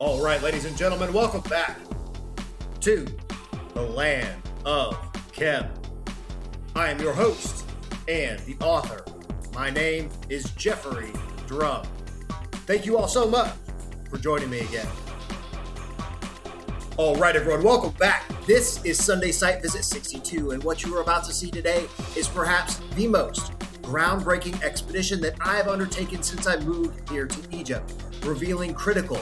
All right, ladies and gentlemen, welcome back to the Land of Chem. I am your host and the author. My name is Jeffrey Drum. Thank you all so much for joining me again. All right, everyone, welcome back. This is Sunday Site Visit 62, and what you are about to see today is perhaps the most groundbreaking expedition that I have undertaken since I moved here to Egypt, revealing critical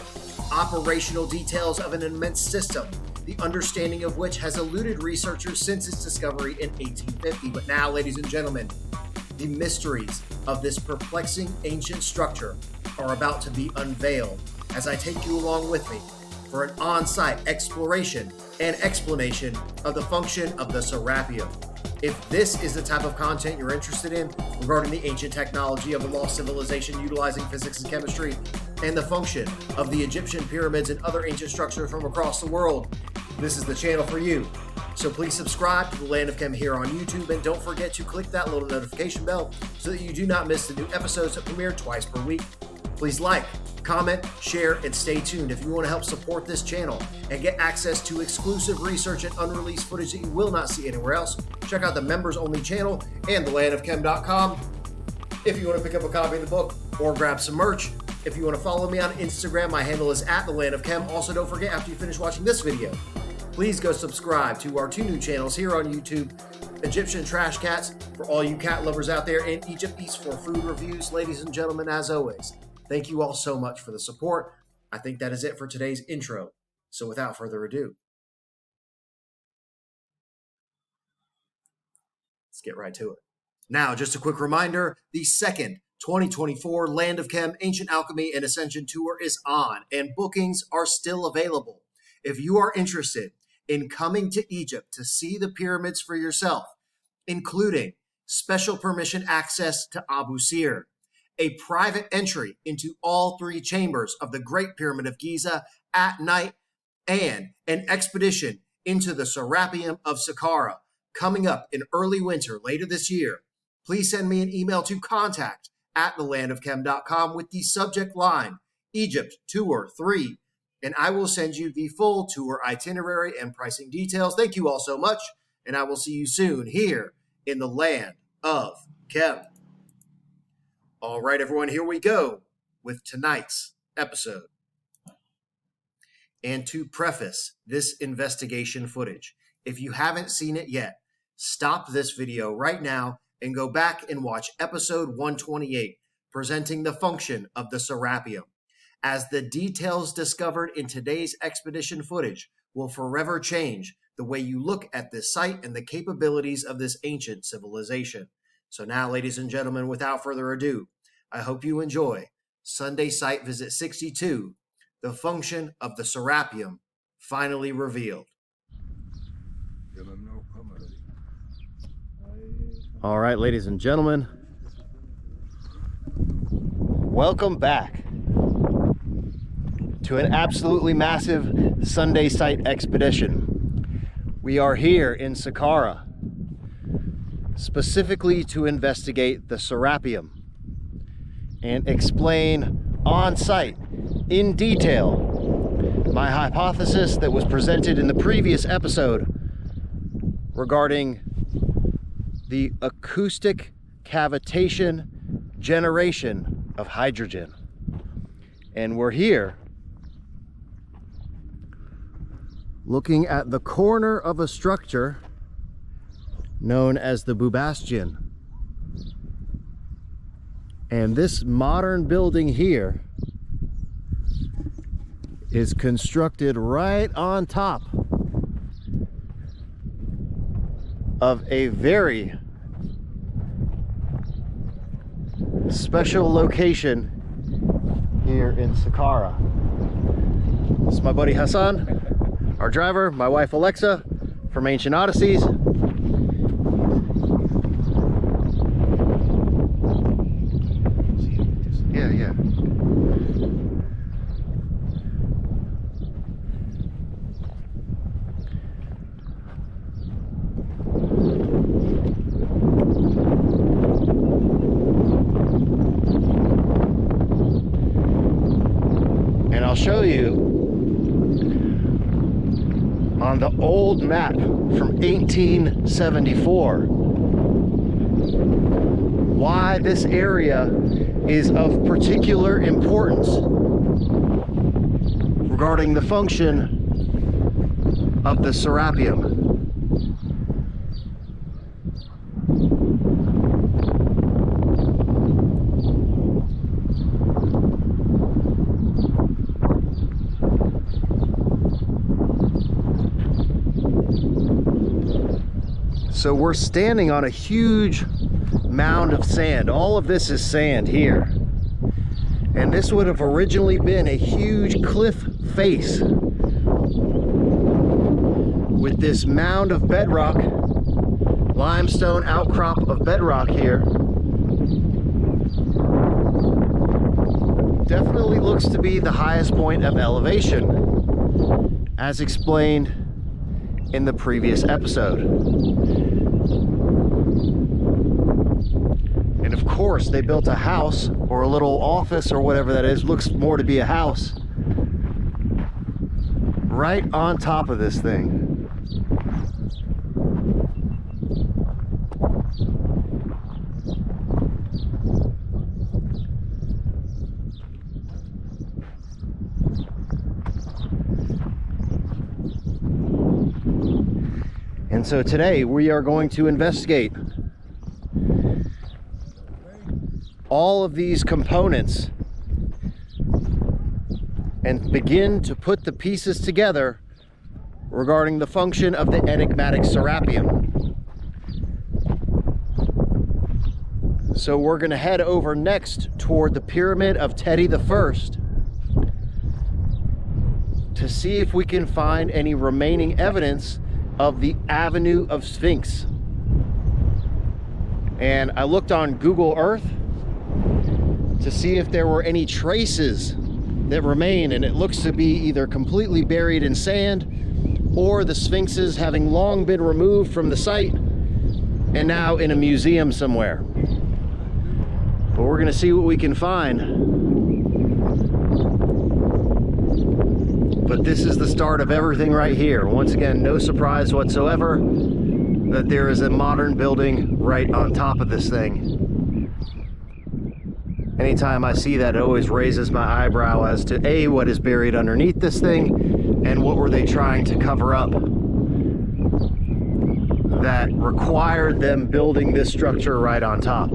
operational details of an immense system, the understanding of which has eluded researchers since its discovery in 1850. But now, ladies and gentlemen, the mysteries of this perplexing ancient structure are about to be unveiled as I take you along with me for an on-site exploration and explanation of the function of the Serapeum. If this is the type of content you're interested in regarding the ancient technology of a lost civilization utilizing physics and chemistry and the function of the Egyptian pyramids and other ancient structures from across the world, this is the channel for you. So please subscribe to the Land of Chem here on YouTube, and don't forget to click that little notification bell so that you do not miss the new episodes that premiere twice per week. Please like, comment, share, and stay tuned if you want to help support this channel and get access to exclusive research and unreleased footage that you will not see anywhere else. Check out the members-only channel and thelandofchem.com if you want to pick up a copy of the book or grab some merch. If you want to follow me on Instagram, my handle is @thelandofchem. Also, don't forget, after you finish watching this video, please go subscribe to our two new channels here on YouTube, Egyptian Trash Cats, for all you cat lovers out there, and Egypt Eats for food reviews. Ladies and gentlemen, as always, thank you all so much for the support. I think that is it for today's intro. So without further ado, let's get right to it. Now, just a quick reminder, the second 2024 Land of Chem Ancient Alchemy and Ascension Tour is on, and bookings are still available. If you are interested in coming to Egypt to see the pyramids for yourself, including special permission access to Abu Sir, a private entry into all three chambers of the Great Pyramid of Giza at night, and an expedition into the Serapeum of Saqqara coming up in early winter later this year, please send me an email to contact@thelandofchem.com with the subject line Egypt Tour 3, and I will send you the full tour itinerary and pricing details. Thank you all so much, and I will see you soon here in the Land of Chem. All right, everyone, here we go with tonight's episode. And to preface this investigation footage, if you haven't seen it yet, stop this video right now and go back and watch episode 128, presenting the function of the Serapeum, as the details discovered in today's expedition footage will forever change the way you look at this site and the capabilities of this ancient civilization. So now, ladies and gentlemen, without further ado, I hope you enjoy Sunday Site Visit 62, the function of the Serapeum finally revealed. All right, ladies and gentlemen, welcome back to an absolutely massive Sunday Site expedition. We are here in Saqqara, specifically to investigate the Serapeum and explain on site in detail my hypothesis that was presented in the previous episode regarding the acoustic cavitation generation of hydrogen. And we're here looking at the corner of a structure known as the Bubastion. And this modern building here is constructed right on top of a very special location here in Saqqara. This is my buddy Hassan, our driver, my wife Alexa from Ancient Odysseys. Yeah. And I'll show you on the old map from 1874 why this area is of particular importance regarding the function of the Serapeum. So we're standing on a huge mound of sand. All of this is sand here. And this would have originally been a huge cliff face with this mound of bedrock, limestone outcrop of bedrock here. Definitely looks to be the highest point of elevation, as explained in the previous episode. And of course, they built a house or a little office or whatever that is, looks more to be a house, right on top of this thing. And so today we are going to investigate all of these components and begin to put the pieces together regarding the function of the enigmatic Serapeum. So we're going to head over next toward the pyramid of Teti I to see if we can find any remaining evidence of the Avenue of Sphinx. And I looked on Google Earth to see if there were any traces that remain, and it looks to be either completely buried in sand or the sphinxes having long been removed from the site and now in a museum somewhere. But we're gonna see what we can find. But this is the start of everything right here. Once again, no surprise whatsoever that there is a modern building right on top of this thing. Anytime I see that, it always raises my eyebrow as to A, what is buried underneath this thing, and what were they trying to cover up that required them building this structure right on top.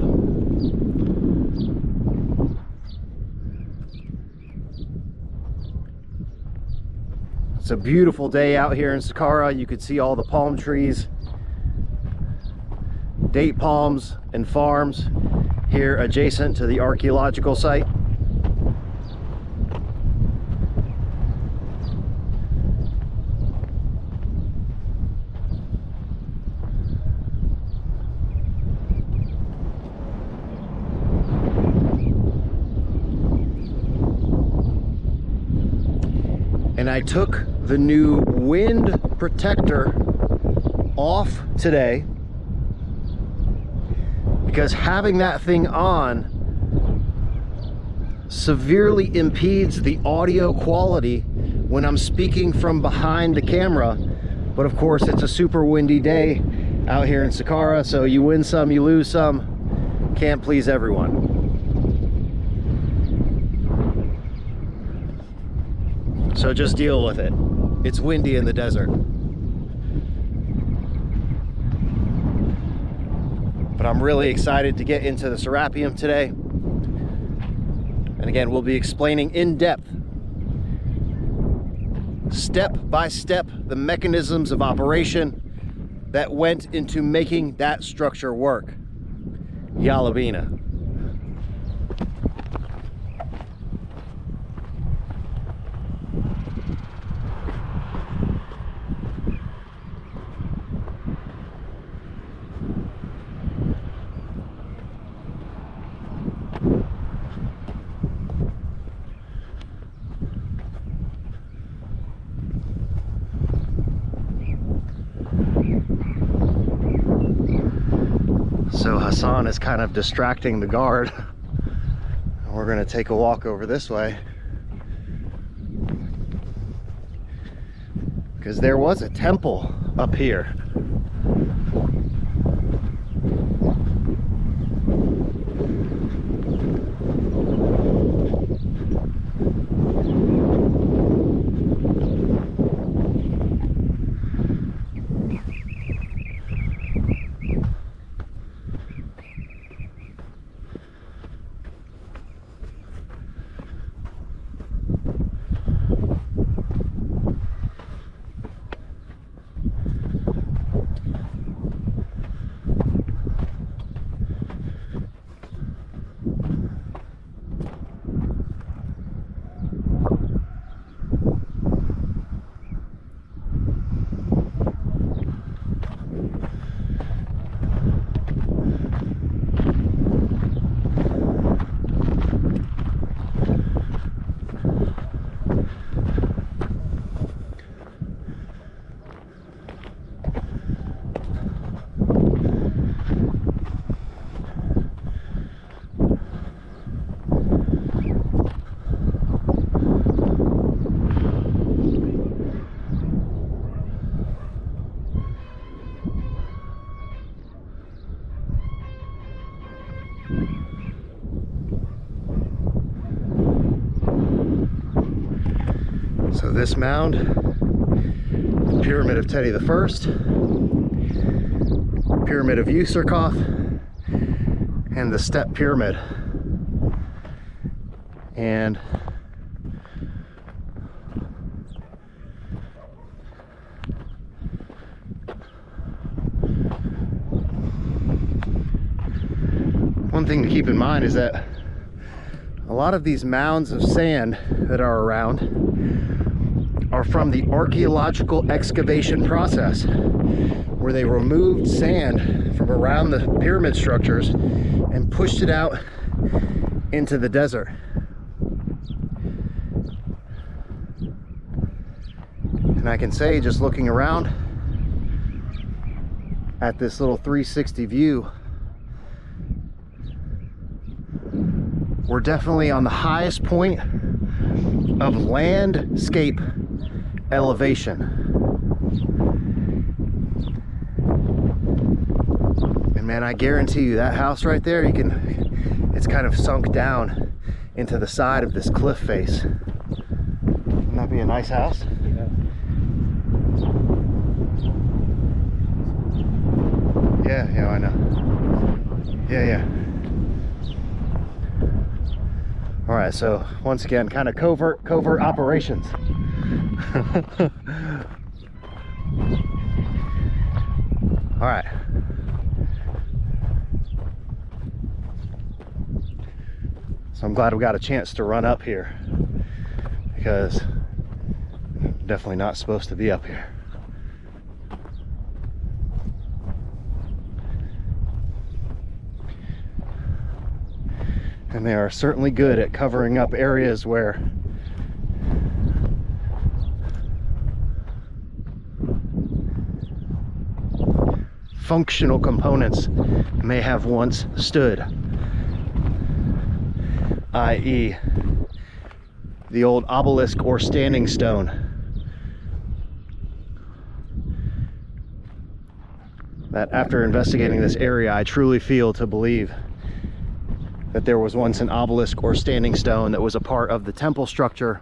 It's a beautiful day out here in Saqqara. You could see all the palm trees, date palms and farms here adjacent to the archaeological site. And I took the new wind protector off today because having that thing on severely impedes the audio quality when I'm speaking from behind the camera. But of course, it's a super windy day out here in Saqqara, so you win some, you lose some. Can't please everyone. So just deal with it. It's windy in the desert. But I'm really excited to get into the Serapeum today. And again, we'll be explaining in depth, step by step, the mechanisms of operation that went into making that structure work. Yalabina. So Hassan is kind of distracting the guard. We're going to take a walk over this way because there was a temple up here. So this mound, the Pyramid of Teti I, Pyramid of Userkov, and the Step Pyramid. And one thing to keep in mind is that a lot of these mounds of sand that are around are from the archaeological excavation process, where they removed sand from around the pyramid structures and pushed it out into the desert. And I can say, just looking around at this little 360 view, we're definitely on the highest point of landscape elevation. And man, I guarantee you that house right there, it's kind of sunk down into the side of this cliff face. Wouldn't that be a nice house? Yeah, I know. Yeah. All right, so once again, kind of covert operations. All right. So I'm glad we got a chance to run up here, because I'm definitely not supposed to be up here. And they are certainly good at covering up areas where functional components may have once stood, i.e. the old obelisk or standing stone. That after investigating this area, I truly feel to believe that there was once an obelisk or standing stone that was a part of the temple structure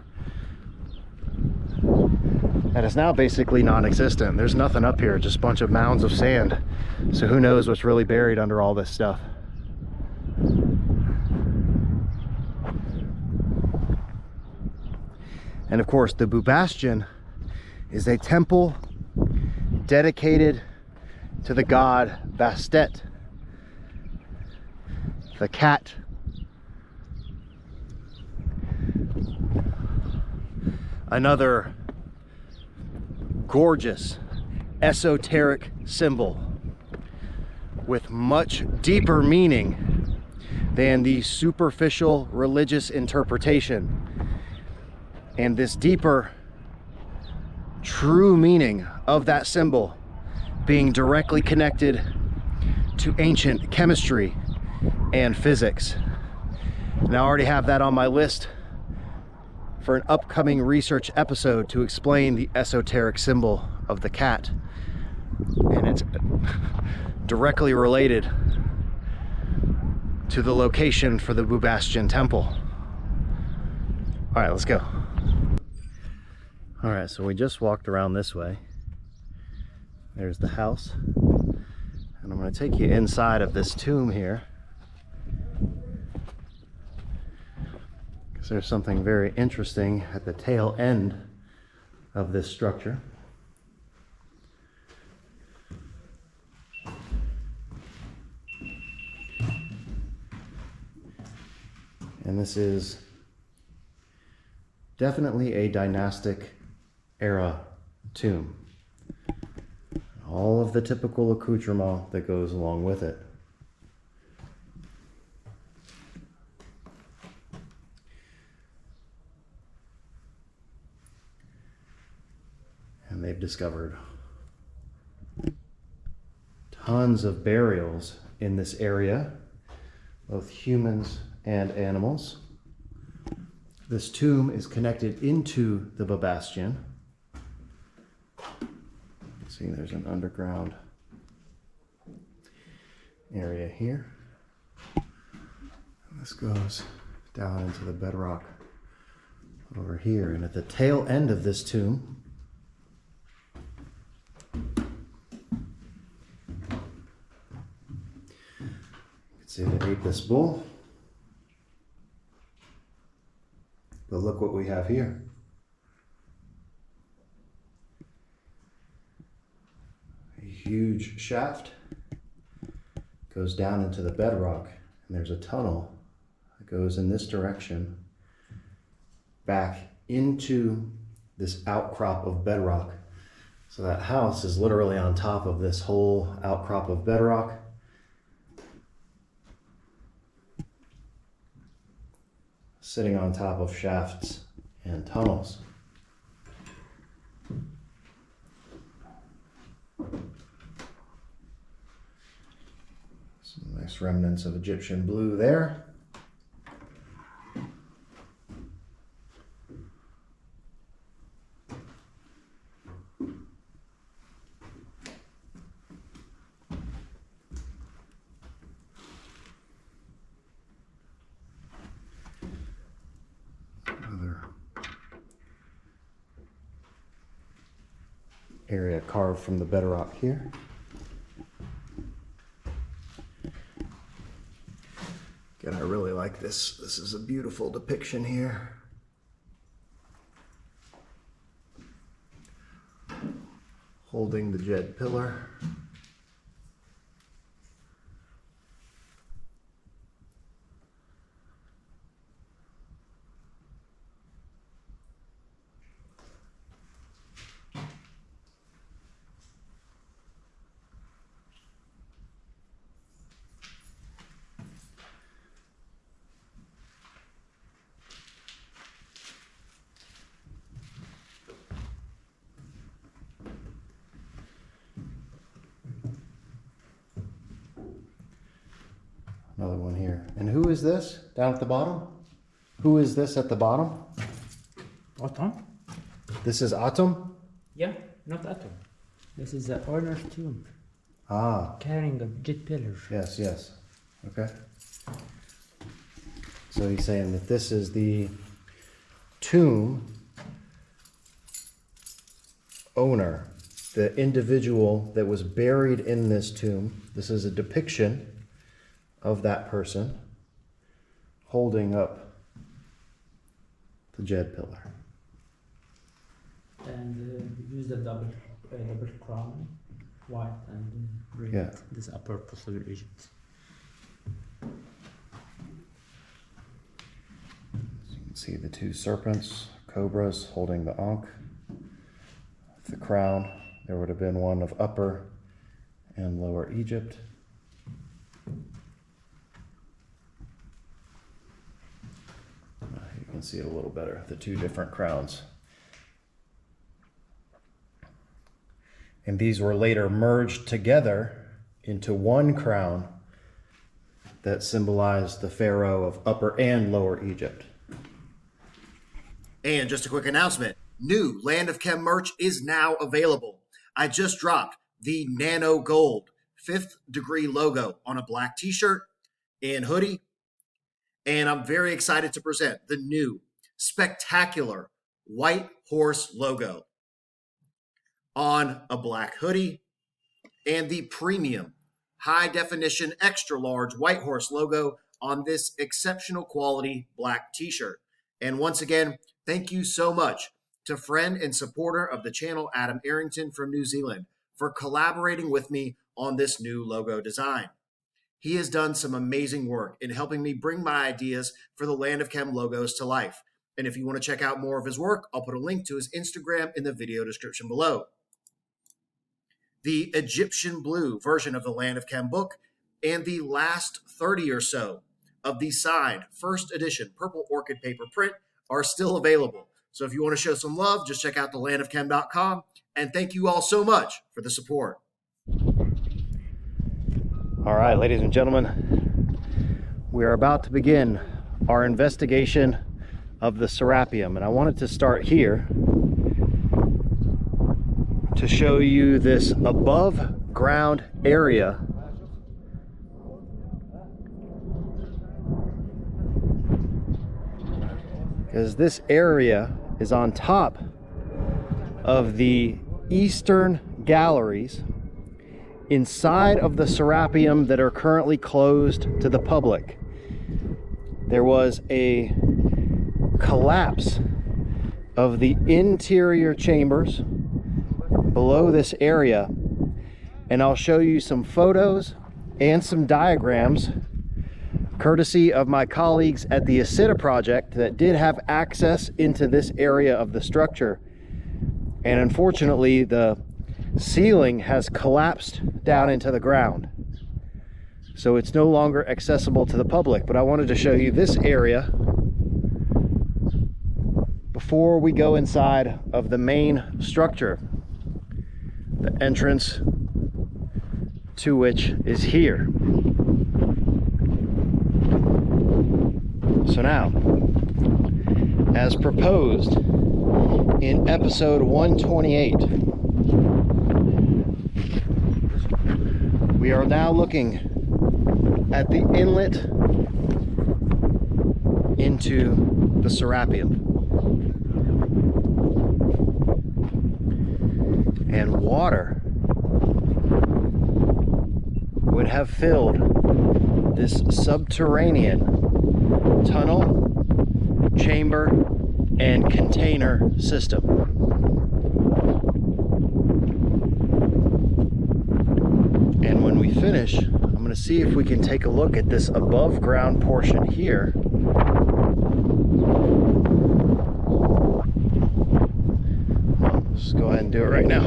that is now basically non-existent. There's nothing up here, just a bunch of mounds of sand. So who knows what's really buried under all this stuff. And of course, the Bubastion is a temple dedicated to the god Bastet, the cat. Another gorgeous esoteric symbol with much deeper meaning than the superficial religious interpretation. And this deeper, true meaning of that symbol being directly connected to ancient chemistry and physics. And I already have that on my list for an upcoming research episode to explain the esoteric symbol of the cat. And it's directly related to the location for the Bubastion temple. All right, let's go. All right, so we just walked around this way. There's the house. And I'm going to take you inside of this tomb here, because there's something very interesting at the tail end of this structure. And this is definitely a dynastic era tomb. All of the typical accoutrement that goes along with it. And they've discovered tons of burials in this area, both humans and animals. This tomb is connected into the Bubastion. See, there's an underground area here. This goes down into the bedrock over here. And at the tail end of this tomb, you can see the apis bull. But look what we have here. Huge shaft goes down into the bedrock, and there's a tunnel that goes in this direction back into this outcrop of bedrock. So that house is literally on top of this whole outcrop of bedrock. Sitting on top of shafts and tunnels. Some nice remnants of Egyptian blue there. Another area carved from the bedrock here. Again, I really like this. This is a beautiful depiction here. Holding the Jed pillar. Another one here. And who is this down at the bottom? Who is this at the bottom? Atom? This is Atom? Yeah, not Atom. This is the owner's tomb. Ah. Carrying a jet pillar. Yes, yes. Okay. So he's saying that this is the tomb owner, the individual that was buried in this tomb. This is a depiction of that person holding up the Jed pillar. And use the double crown, white and red. Yeah. This upper possible Egypt. So you can see the two serpents, cobras holding the Ankh. The crown, there would have been one of Upper and Lower Egypt. You can see it a little better, the two different crowns. And these were later merged together into one crown that symbolized the pharaoh of Upper and Lower Egypt. And just a quick announcement, new Land of Chem merch is now available. I just dropped the Nano Gold 5th degree logo on a black t-shirt and hoodie. And I'm very excited to present the new spectacular White Horse logo on a black hoodie and the premium high definition extra large White Horse logo on this exceptional quality black t-shirt. And once again, thank you so much to friend and supporter of the channel, Adam Arrington from New Zealand, for collaborating with me on this new logo design. He has done some amazing work in helping me bring my ideas for the Land of Chem logos to life. And if you want to check out more of his work, I'll put a link to his Instagram in the video description below. The Egyptian blue version of the Land of Chem book and the last 30 or so of the signed first edition purple orchid paper print are still available. So if you want to show some love, just check out thelandofchem.com. And thank you all so much for the support. All right, ladies and gentlemen, we are about to begin our investigation of the Serapeum. And I wanted to start here to show you this above ground area because this area is on top of the eastern galleries inside of the Serapeum that are currently closed to the public. There was a collapse of the interior chambers below this area, and I'll show you some photos and some diagrams courtesy of my colleagues at the Osireion project that did have access into this area of the structure. And unfortunately, the ceiling has collapsed down into the ground, so it's no longer accessible to the public. But I wanted to show you this area before we go inside of the main structure, the entrance to which is here. So now, as proposed in episode 128, we are now looking at the inlet into the Serapeum. And water would have filled this subterranean tunnel, chamber, and container system. And when we finish, I'm going to see if we can take a look at this above ground portion here. Let's go ahead and do it right now.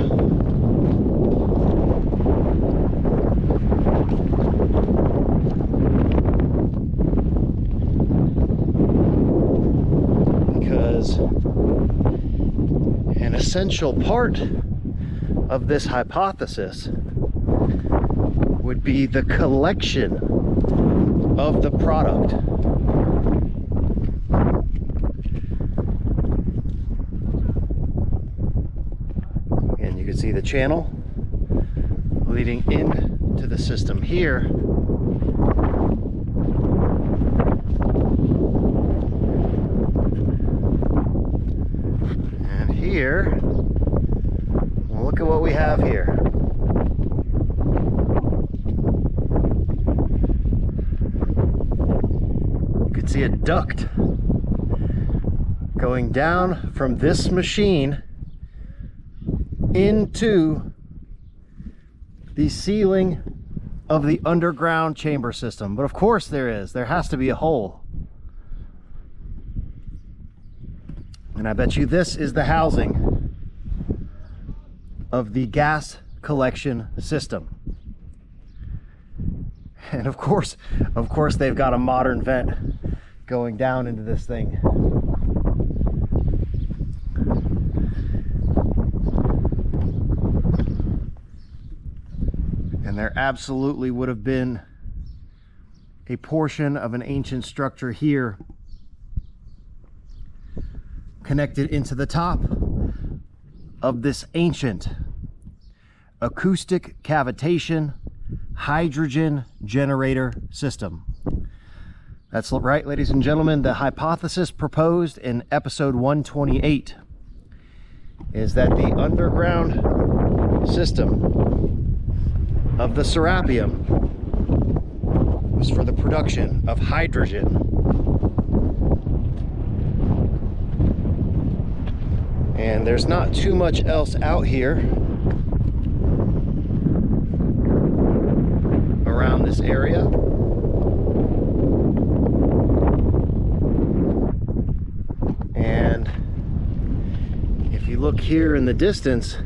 Because an essential part of this hypothesis would be the collection of the product. And you can see the channel leading into the system here. And here, well, look at what we have here. See a duct going down from this machine into the ceiling of the underground chamber system. But of course there has to be a hole. And I bet you this is the housing of the gas collection system. And of course they've got a modern vent going down into this thing. And there absolutely would have been a portion of an ancient structure here connected into the top of this ancient acoustic cavitation hydrogen generator system. That's right, ladies and gentlemen. The hypothesis proposed in episode 128 is that the underground system of the Serapeum was for the production of hydrogen. And there's not too much else out here around this area. And if you look here in the distance,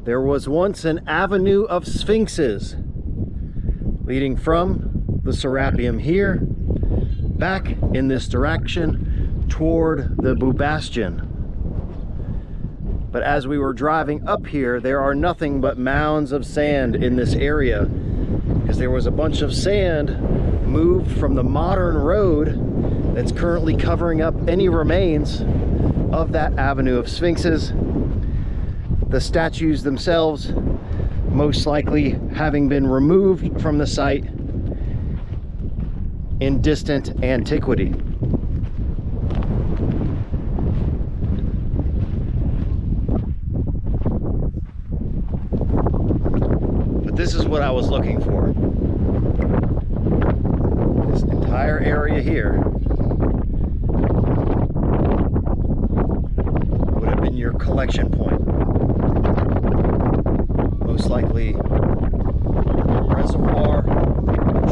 there was once an avenue of sphinxes leading from the Serapeum here back in this direction toward the Bubastion. But as we were driving up here, there are nothing but mounds of sand in this area, because there was a bunch of sand moved from the modern road that's currently covering up any remains of that avenue of sphinxes. The statues themselves most likely having been removed from the site in distant antiquity. But this is what I was looking for. This entire area here would have been your collection point. Most likely reservoir,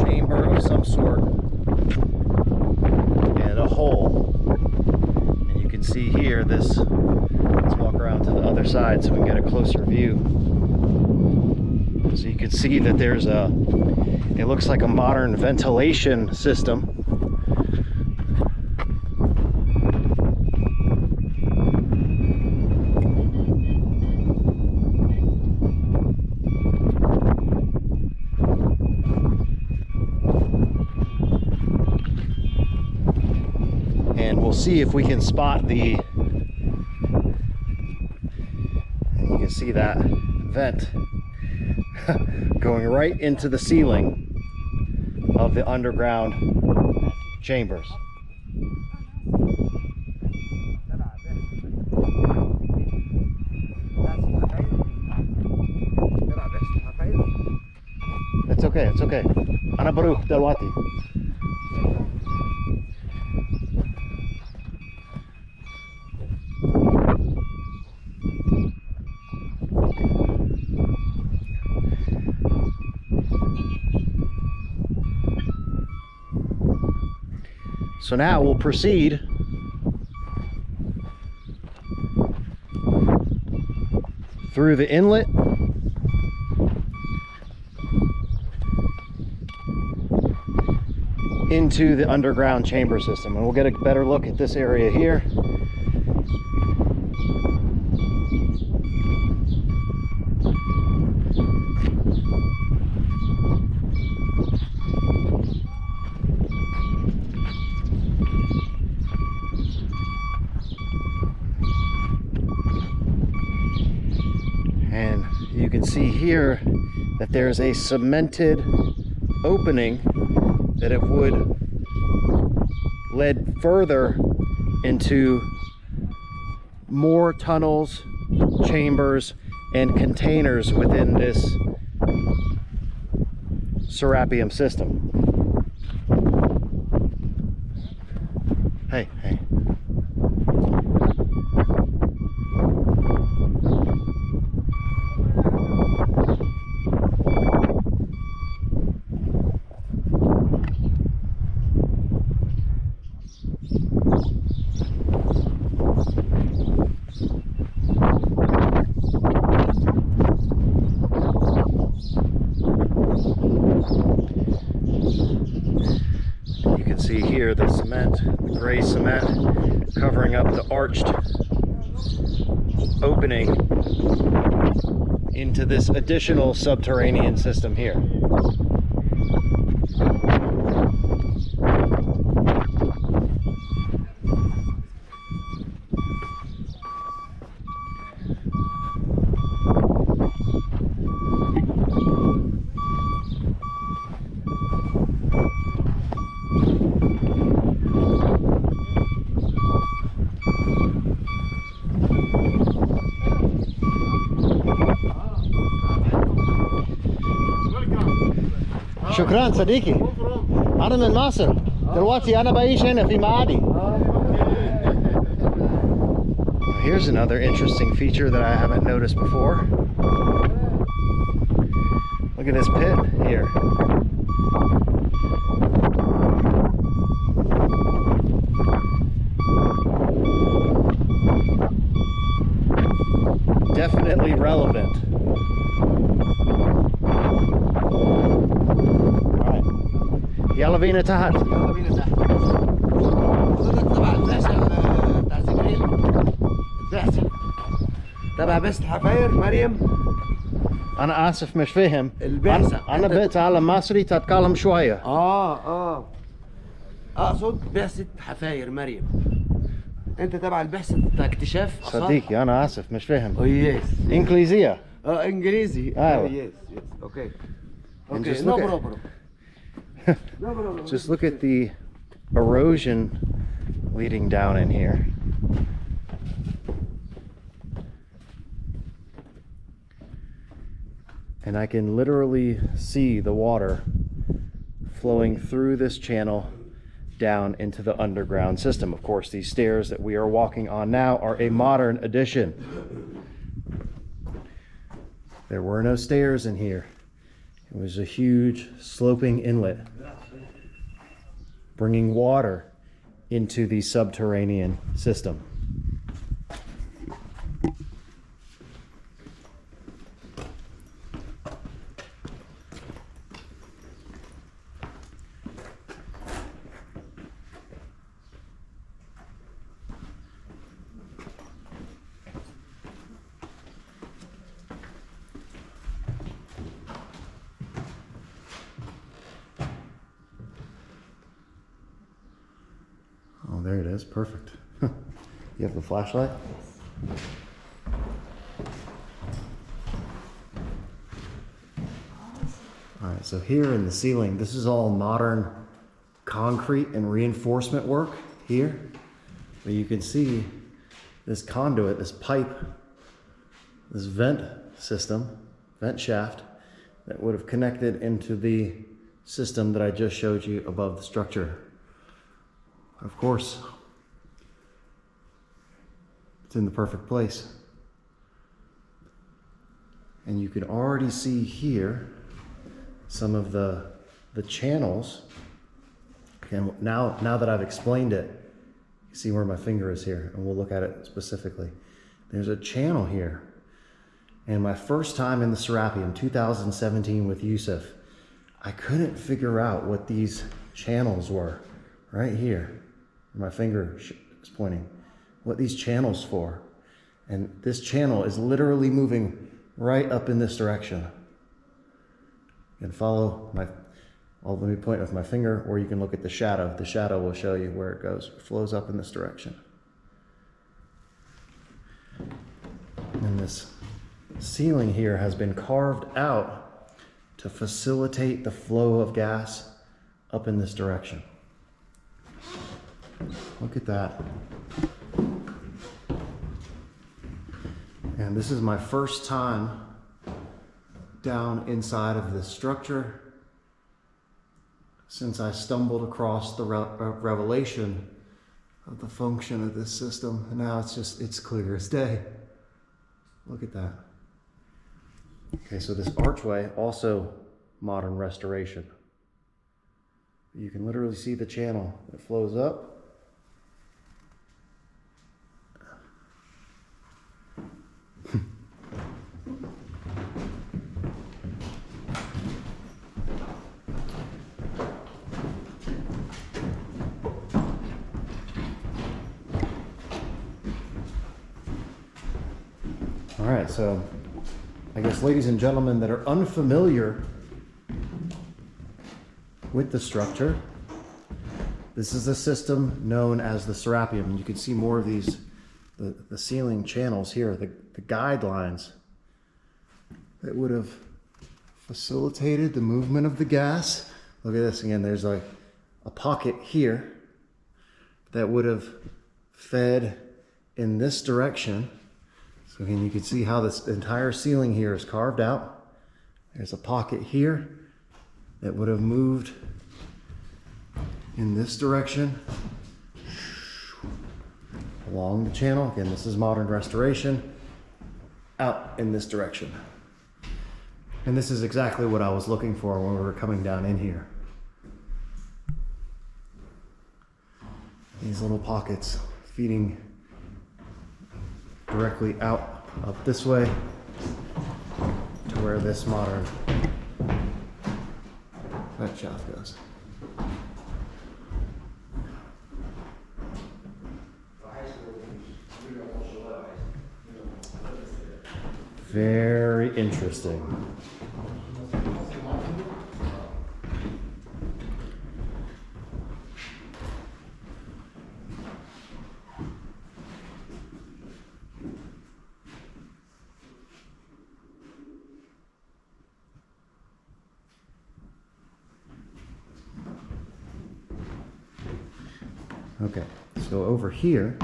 chamber of some sort, and a hole. And you can see here this, let's walk around to the other side so we can get a closer view. So you can see that there's a, it looks like a modern ventilation system. See if we can spot the, and you can see that vent going right into the ceiling of the underground chambers. It's okay, it's okay. Ana Baruch Delwati. So now we'll proceed through the inlet into the underground chamber system, and we'll get a better look at this area here. See here that there's a cemented opening that it would lead further into more tunnels, chambers, and containers within this Serapeum system. Hey. See here the cement, the gray cement covering up the arched opening into this additional subterranean system here. شكرا صديقي. أنا من مصر. دلوقتي أنا بعيش هنا في معادي. Here's another interesting feature that I haven't noticed before. Look at this pit here. Definitely relevant. Alright. يلا بينا تحت. يلا بينا تحت. حضرتك تبع البعثة بتاع زجريل. البعثة تبع بعثة حفاير مريم. أنا آسف مش فاهم. البعثة. أنا بتعلم مصري تتكلم شوية. أقصد بعثة حفاير مريم. أنت تبع البعثة بتاع اكتشاف آثار. صديقي أنا آسف مش فاهم. يس. إنجليزية. إنجليزي. أيوة. يس. أوكي. And Okay. just No look at- problem. No problem. Just look at the erosion leading down in here. And I can literally see the water flowing through this channel down into the underground system. Of course, these stairs that we are walking on now are a modern addition. There were no stairs in here. It was a huge sloping inlet, bringing water into the subterranean system. Oh, there it is. Perfect. You have the flashlight? All right, so here in the ceiling, this is all modern concrete and reinforcement work here. But you can see this conduit, this pipe, this vent system, vent shaft, that would have connected into the system that I just showed you above the structure. Of course, it's in the perfect place. And you can already see here some of the channels. And now that I've explained it, you see where my finger is here, and we'll look at it specifically. There's a channel here. And my first time in the Serapeum, 2017 with Yusuf, I couldn't figure out what these channels were right here. My finger is pointing, what these channels for. And this channel is literally moving right up in this direction. You can follow let me point with my finger, or you can look at the shadow. The shadow will show you where it goes. It flows up in this direction. And this ceiling here has been carved out to facilitate the flow of gas up in this direction. Look at that. And this is my first time down inside of this structure since I stumbled across the revelation of the function of this system. And now it's clear as day. Look at that. Okay, so this archway, also modern restoration. You can literally see the channel that flows up. All right, so I guess ladies and gentlemen that are unfamiliar with the structure, this is a system known as the Serapeum. And you can see more of these, the ceiling channels here, the guidelines that would have facilitated the movement of the gas. Look at this again, there's like a pocket here that would have fed in this direction. So again, you can see how this entire ceiling here is carved out. There's a pocket here that would have moved in this direction along the channel. Again, this is modern restoration, out in this direction. And this is exactly what I was looking for when we were coming down in here. These little pockets feeding directly out up this way to where this modern that shaft goes. Very interesting. Okay, so over here,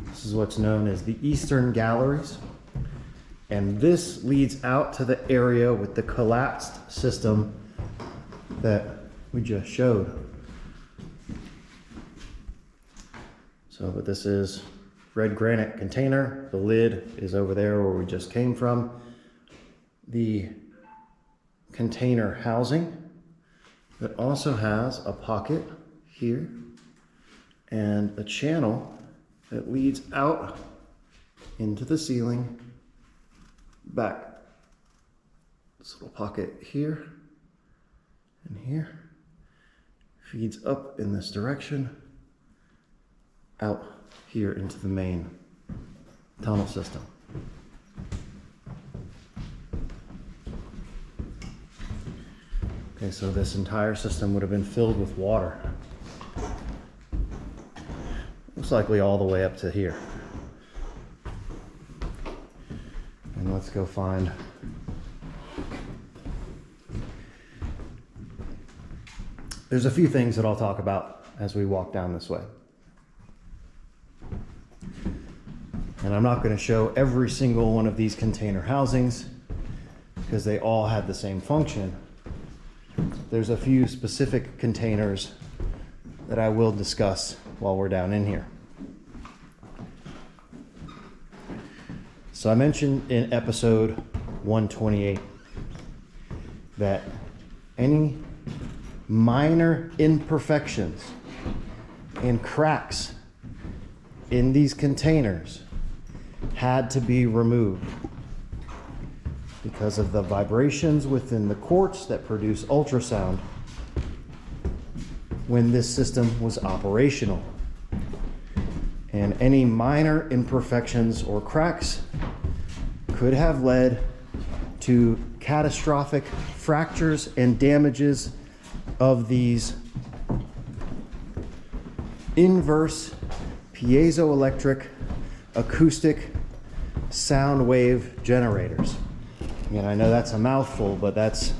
this is what's known as the Eastern Galleries. And this leads out to the area with the collapsed system that we just showed. So, but this is red granite container. The lid is over there where we just came from. The container housing that also has a pocket here and a channel that leads out into the ceiling, back. This little pocket here and here feeds up in this direction, out here into the main tunnel system. Okay, so this entire system would have been filled with water. Most likely all the way up to here. And let's go find there's a few things that I'll talk about as we walk down this way. And I'm not going to show every single one of these container housings because they all had the same function. There's a few specific containers that I will discuss while we're down in here. So I mentioned in episode 128 that any minor imperfections and cracks in these containers had to be removed because of the vibrations within the quartz that produce ultrasound when this system was operational. And any minor imperfections or cracks could have led to catastrophic fractures and damages of these inverse piezoelectric acoustic sound wave generators. And I know that's a mouthful, but that's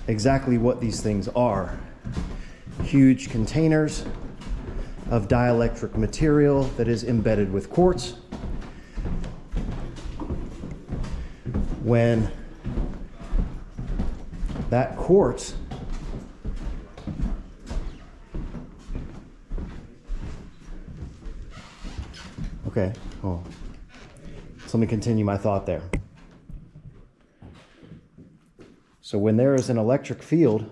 exactly what these things are. Huge containers of dielectric material that is embedded with quartz. When that quartz okay, oh, so let me continue my thought there. So when there is an electric field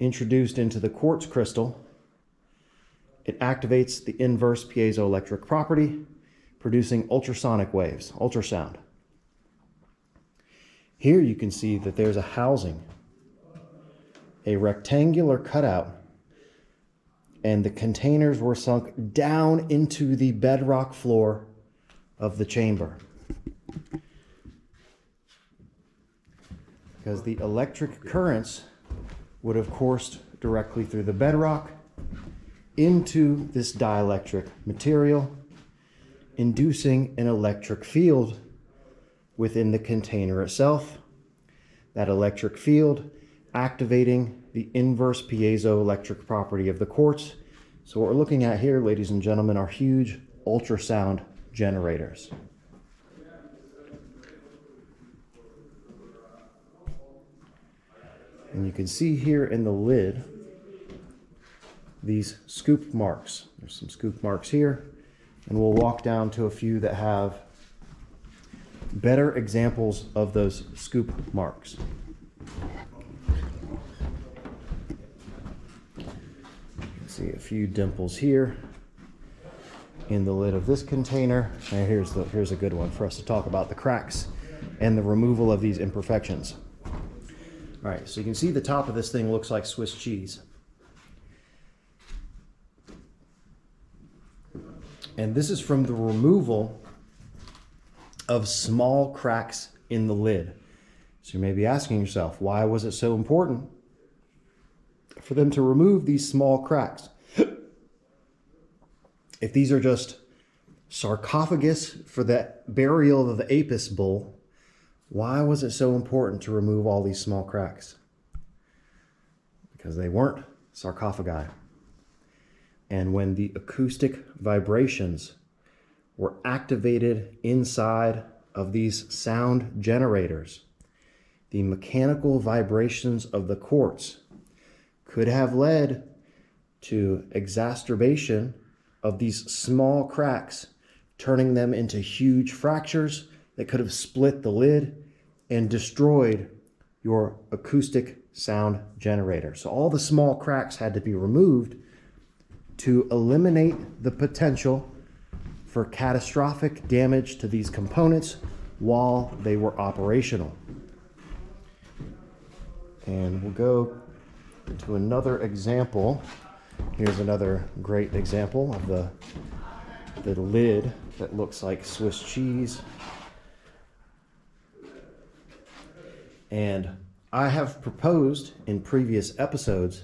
introduced into the quartz crystal, it activates the inverse piezoelectric property, producing ultrasonic waves, ultrasound. Here you can see that there's a housing, a rectangular cutout, and the containers were sunk down into the bedrock floor of the chamber. Because the electric currents would have coursed directly through the bedrock into this dielectric material, inducing an electric field within the container itself. That electric field activating the inverse piezoelectric property of the quartz. So what we're looking at here, ladies and gentlemen, are huge ultrasound generators. And you can see here in the lid these scoop marks. There's some scoop marks here, and we'll walk down to a few that have better examples of those scoop marks. You can see a few dimples here in the lid of this container. And here's a good one for us to talk about the cracks and the removal of these imperfections. All right, so you can see the top of this thing looks like Swiss cheese. And this is from the removal of small cracks in the lid. So you may be asking yourself, why was it so important for them to remove these small cracks? If these are just sarcophagus for the burial of the Apis bull, why was it so important to remove all these small cracks? Because they weren't sarcophagi. And when the acoustic vibrations were activated inside of these sound generators, the mechanical vibrations of the quartz could have led to exacerbation of these small cracks, turning them into huge fractures that could have split the lid and destroyed your acoustic sound generator. So all the small cracks had to be removed to eliminate the potential for catastrophic damage to these components while they were operational. And we'll go to another example. Here's another great example of the lid that looks like Swiss cheese. And I have proposed in previous episodes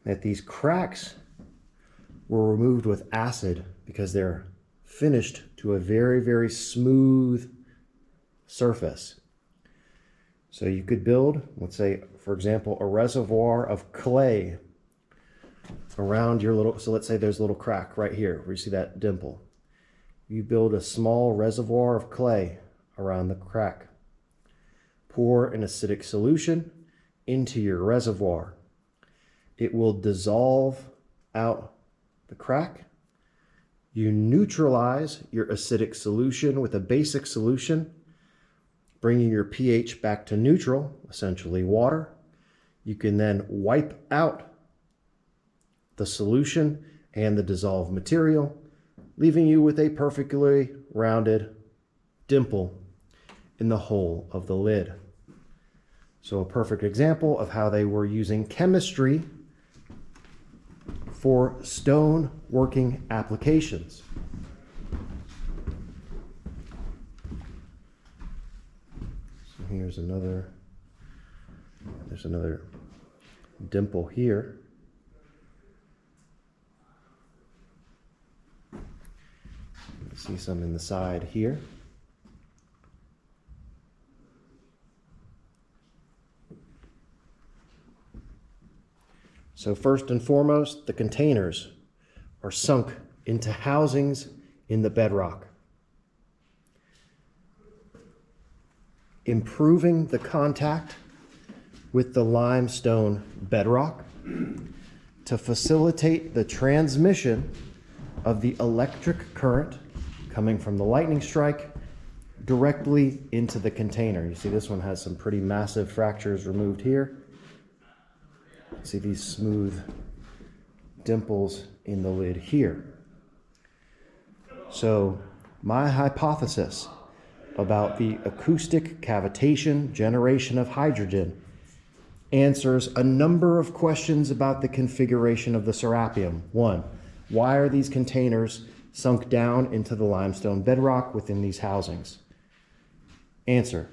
that these cracks were removed with acid because they're finished to a very, very smooth surface. So you could build, let's say, for example, a reservoir of clay around your little, so let's say there's a little crack right here where you see that dimple. You build a small reservoir of clay around the crack. Pour an acidic solution into your reservoir. It will dissolve out the crack. You neutralize your acidic solution with a basic solution, bringing your pH back to neutral, essentially water. You can then wipe out the solution and the dissolved material, leaving you with a perfectly rounded dimple in the hole of the lid. So a perfect example of how they were using chemistry for stone working applications. So there's another dimple here. You can see some in the side here. So first and foremost, the containers are sunk into housings in the bedrock, improving the contact with the limestone bedrock to facilitate the transmission of the electric current coming from the lightning strike directly into the container. You see this one has some pretty massive fractures removed here. See these smooth dimples in the lid here. So my hypothesis about the acoustic cavitation generation of hydrogen answers a number of questions about the configuration of the Serapeum. One, why are these containers sunk down into the limestone bedrock within these housings? Answer,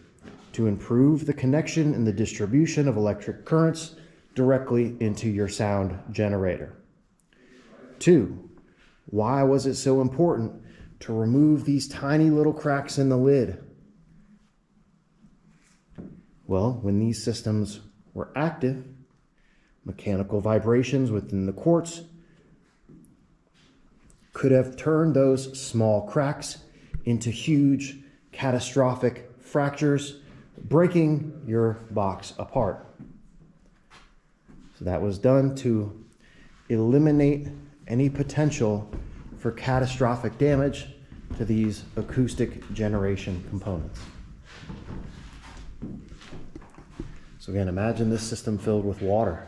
to improve the connection and the distribution of electric currents directly into your sound generator. Two, why was it so important to remove these tiny little cracks in the lid? Well, when these systems were active, mechanical vibrations within the quartz could have turned those small cracks into huge catastrophic fractures, breaking your box apart. So that was done to eliminate any potential for catastrophic damage to these acoustic generation components. So again, imagine this system filled with water,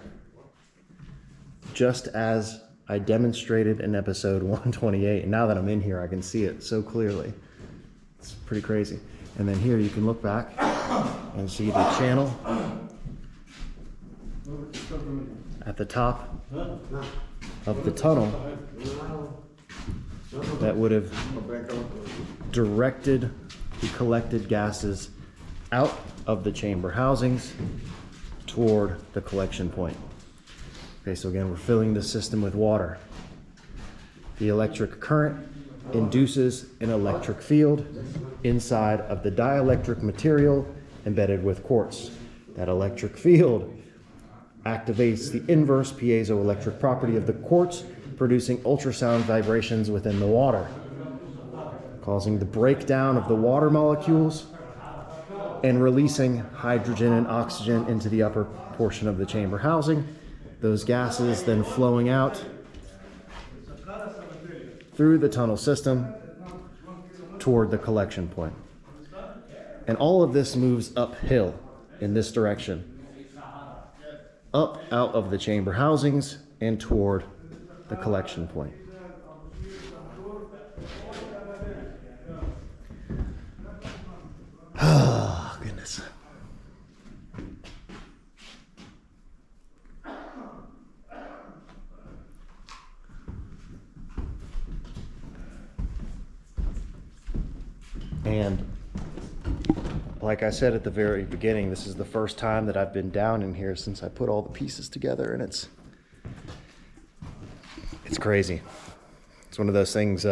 just as I demonstrated in episode 128. And now that I'm in here, I can see it so clearly. It's pretty crazy. And then here you can look back and see the channel at the top of the tunnel that would have directed the collected gases out of the chamber housings toward the collection point. Okay, so again, we're filling the system with water. The electric current induces an electric field inside of the dielectric material embedded with quartz. That electric field activates the inverse piezoelectric property of the quartz, producing ultrasound vibrations within the water, causing the breakdown of the water molecules and releasing hydrogen and oxygen into the upper portion of the chamber housing. Those gases then flowing out through the tunnel system toward the collection point. And all of this moves uphill in this direction, up out of the chamber housings and toward the collection point. Oh, goodness. And like I said at the very beginning, this is the first time that I've been down in here since I put all the pieces together, and it's crazy. It's one of those things,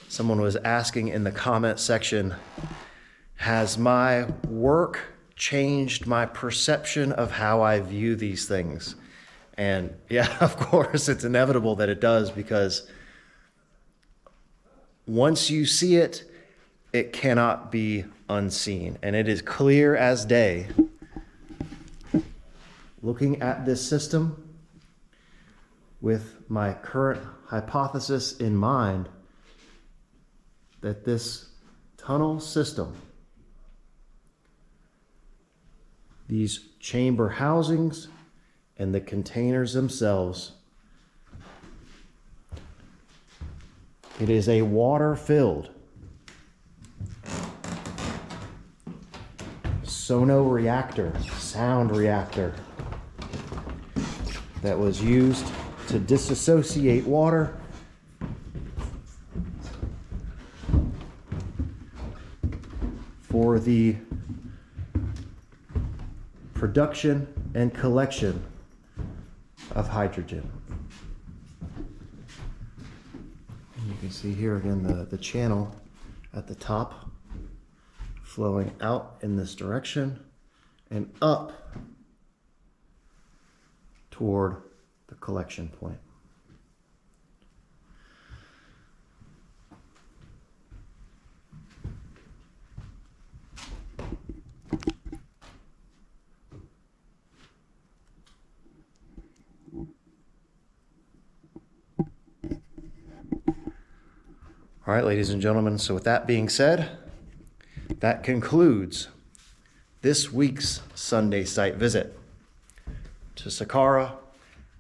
someone was asking in the comment section, has my work changed my perception of how I view these things? And yeah, of course, it's inevitable that it does, because once you see it, it cannot be unseen. And it is clear as day, looking at this system with my current hypothesis in mind, that this tunnel system, these chamber housings and the containers themselves, it is a water-filled sound reactor that was used to disassociate water for the production and collection of hydrogen. And you can see here again the channel at the top flowing out in this direction and up toward the collection point. All right, ladies and gentlemen, so with that being said, that concludes this week's Sunday site visit to Saqqara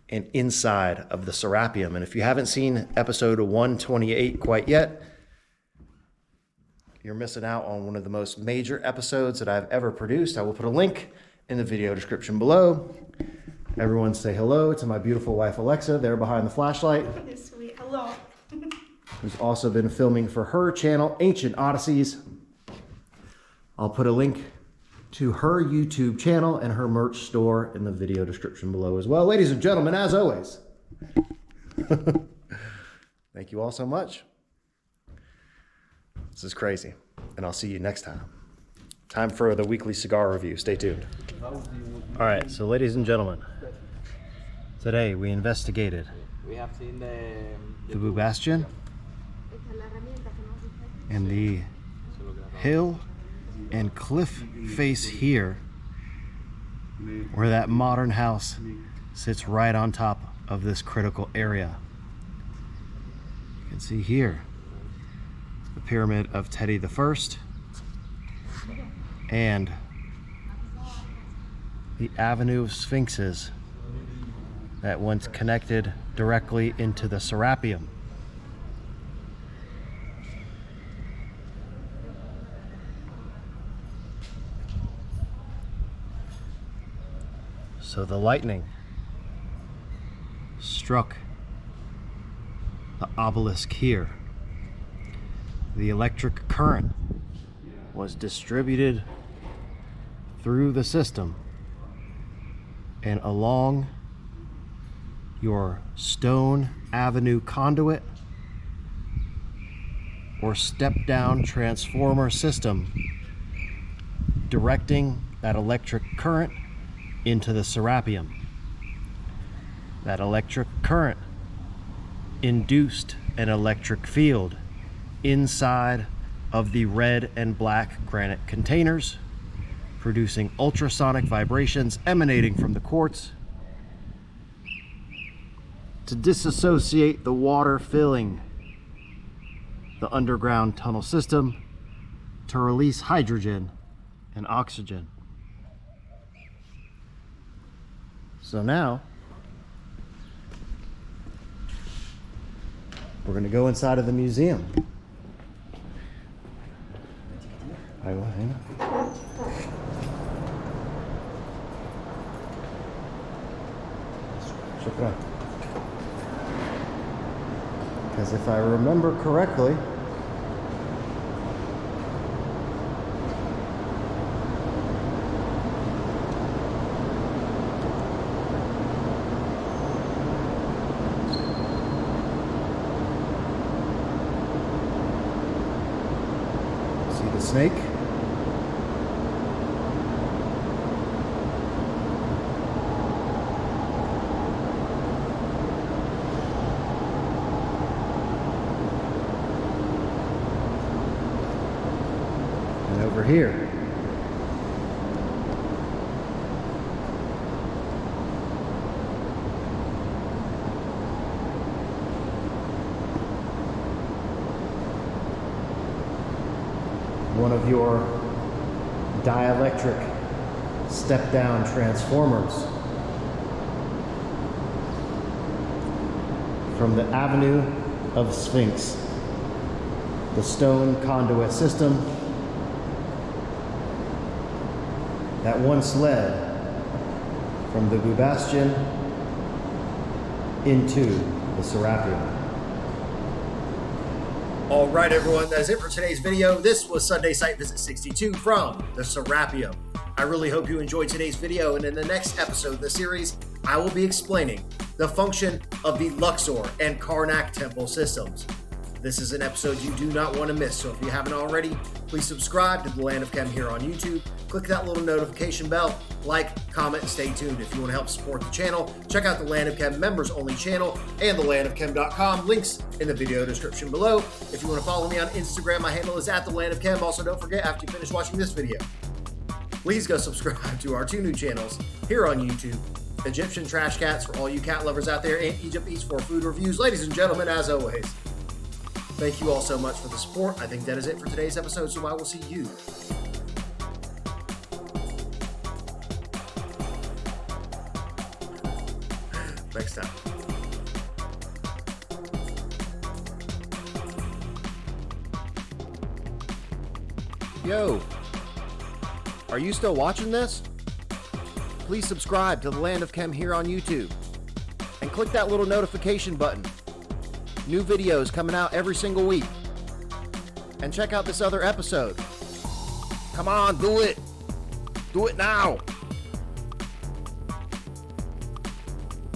and inside of the Serapeum. And if you haven't seen episode 128 quite yet, you're missing out on one of the most major episodes that I've ever produced. I will put a link in the video description below. Everyone say hello to my beautiful wife, Alexa, there behind the flashlight. Sweet, hello. Who's also been filming for her channel, Ancient Odysseys. I'll put a link to her YouTube channel and her merch store in the video description below as well. Ladies and gentlemen, as always, thank you all so much. This is crazy, and I'll see you next time. Time for the weekly cigar review. Stay tuned. All right, so ladies and gentlemen, today we investigated the Blue Bastion and the hill and cliff face here where that modern house sits right on top of this critical area. You can see here the pyramid of Teti I and the avenue of sphinxes that once connected directly into the Serapeum. So the lightning struck the obelisk here. The electric current was distributed through the system and along your stone avenue conduit or step down transformer system, directing that electric current into the Serapeum. That electric current induced an electric field inside of the red and black granite containers, producing ultrasonic vibrations emanating from the quartz to disassociate the water filling the underground tunnel system to release hydrogen and oxygen. So now we're going to go inside of the museum. أيوة هنا. شكرا. Because if I remember correctly, see the snake? Over here, one of your dielectric step-down transformers from the Avenue of Sphinx, the stone conduit system that once led from the Bastion into the Serapeum. All right, everyone, that is it for today's video. This was Sunday Site Visit 62 from the Serapeum. I really hope you enjoyed today's video, and in the next episode of the series, I will be explaining the function of the Luxor and Karnak temple systems. This is an episode you do not want to miss, so if you haven't already, please subscribe to the Land of Chem here on YouTube. Click that little notification bell, like, comment, and stay tuned. If you want to help support the channel, check out the Land of Chem members only channel and thelandofchem.com. Links in the video description below. If you want to follow me on Instagram, my handle is @thelandofchem. Also, don't forget, after you finish watching this video, please go subscribe to our 2 new channels here on YouTube. Egyptian Trash Cats for all you cat lovers out there, and Egypt Eats for food reviews. Ladies and gentlemen, as always, thank you all so much for the support. I think that is it for today's episode, so I will see you next time. Yo, are you still watching this? Please subscribe to the Land of Chem here on YouTube and click that little notification button. New videos coming out every single week. And check out this other episode. Come on, do it. Do it now.